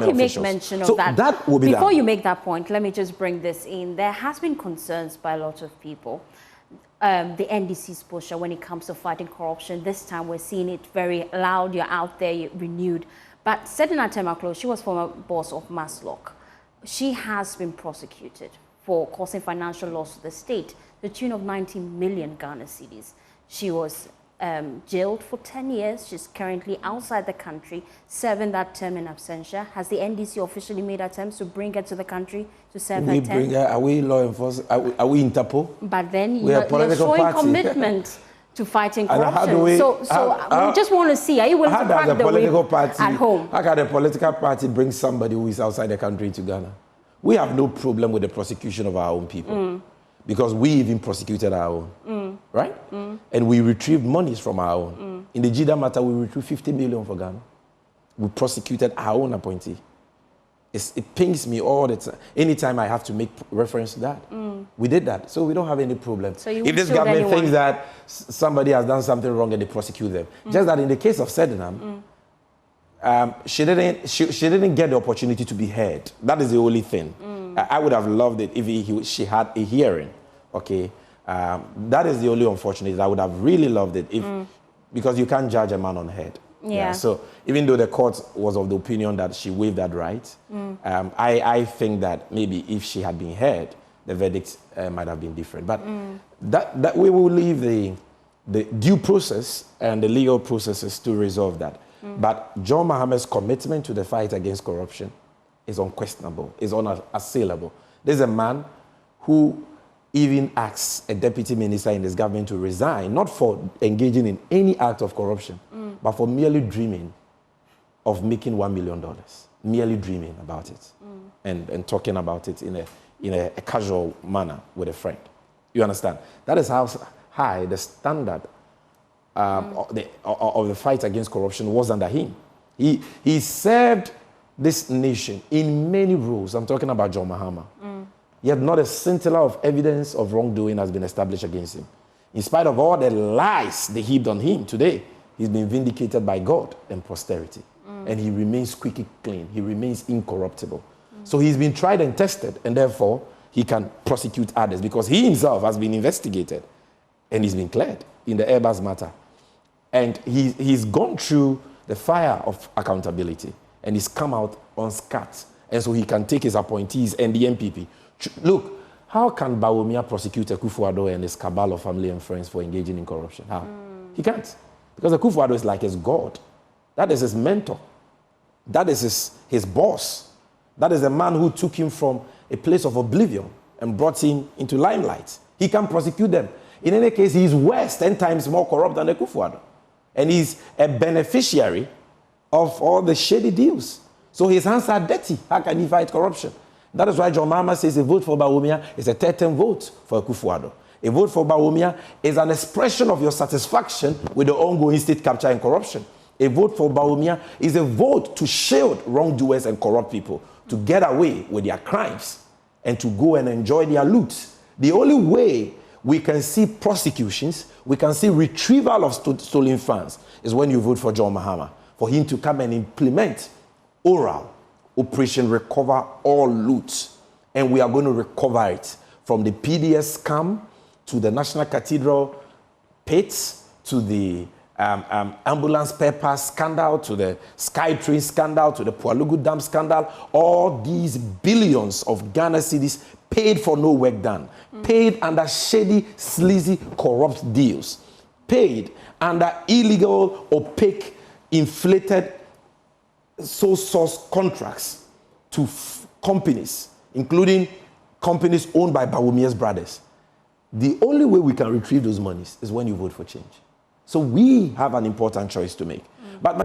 government officials. Make mention of so that. That will be Before that. you make that point, let me just bring this in. There has been concerns by a lot of people. The NDC's posture when it comes to fighting corruption. This time we're seeing it very loud. You're out there, you're renewed. But Sedina Temaklo, she was former boss of Maslock. She has been prosecuted for causing financial loss to the state to the tune of 90 million Ghana cedis. She was jailed for 10 years. She's currently outside the country, serving that term in absentia. Has the NDC officially made attempts to bring her to the country to serve her term? Are we law enforcement? Are we Interpol? But then you're showing commitment to fighting corruption. We just want to see, are you willing to crack the whip at home? How can a political party bring somebody who is outside the country to Ghana? We have no problem with the prosecution of our own people. Because we even prosecuted our own, right? And we retrieved monies from our own. In the Jida matter, we retrieved 50 million for Ghana. We prosecuted our own appointee. It pains me all the time. Anytime I have to make reference to that. We did that, so we don't have any problem. So if this government thinks that somebody has done something wrong and they prosecute them, just that in the case of Sedinam, she didn't get the opportunity to be heard. That is the only thing. I would have loved it if she had a hearing. Okay, that is the only unfortunate. I would have really loved it if, because you can't judge a man on head. Yeah. So even though the court was of the opinion that she waived that right, I think that maybe if she had been heard, the verdict might have been different. But that we will leave the due process and the legal processes to resolve that. But John Mahama's commitment to the fight against corruption is unquestionable, is unassailable. There's a man who even asks a deputy minister in his government to resign, not for engaging in any act of corruption, but for merely dreaming of making $1 million, merely dreaming about it and talking about it in a casual manner with a friend. You understand? That is how high the standard of the fight against corruption was under him. He served this nation in many roles. I'm talking about John Mahama. Yet not a scintilla of evidence of wrongdoing has been established against him. In spite of all the lies they heaped on him today, he's been vindicated by God and posterity. And he remains squeaky clean. He remains incorruptible. So he's been tried and tested, and therefore he can prosecute others because he himself has been investigated and he's been cleared in the Airbus matter. And he's gone through the fire of accountability and he's come out unscathed. And so he can take his appointees and the MPP. Look, how can Bawumia prosecute Akufo-Addo and his cabal of family and friends for engaging in corruption? How? He can't. Because Akufo-Addo is like his God. That is his mentor. That is his boss. That is a man who took him from a place of oblivion and brought him into limelight. He can prosecute them. In any case, he is worse, 10 times more corrupt than Akufo-Addo. And he's a beneficiary of all the shady deals. So his hands are dirty. How can he fight corruption? That is why John Mahama says a vote for Bawumia is a 13 vote for Akufo-Addo. A vote for Bawumia is an expression of your satisfaction with the ongoing state capture and corruption. A vote for Bawumia is a vote to shield wrongdoers and corrupt people, to get away with their crimes and to go and enjoy their loot. The only way we can see prosecutions, we can see retrieval of stolen funds is when you vote for John Mahama, for him to come and implement oral Operation Recover All Loot. And we are going to recover it from the PDS scam to the National Cathedral pits to the ambulance paper scandal, to the SkyTrain scandal, to the Pualugu Dam scandal. All these billions of Ghana cedis paid for no work done, paid under shady, sleazy, corrupt deals, paid under illegal, opaque, inflated sole source contracts to companies, including companies owned by Bawumia's brothers. The only way we can retrieve those monies is when you vote for change. So we have an important choice to make. But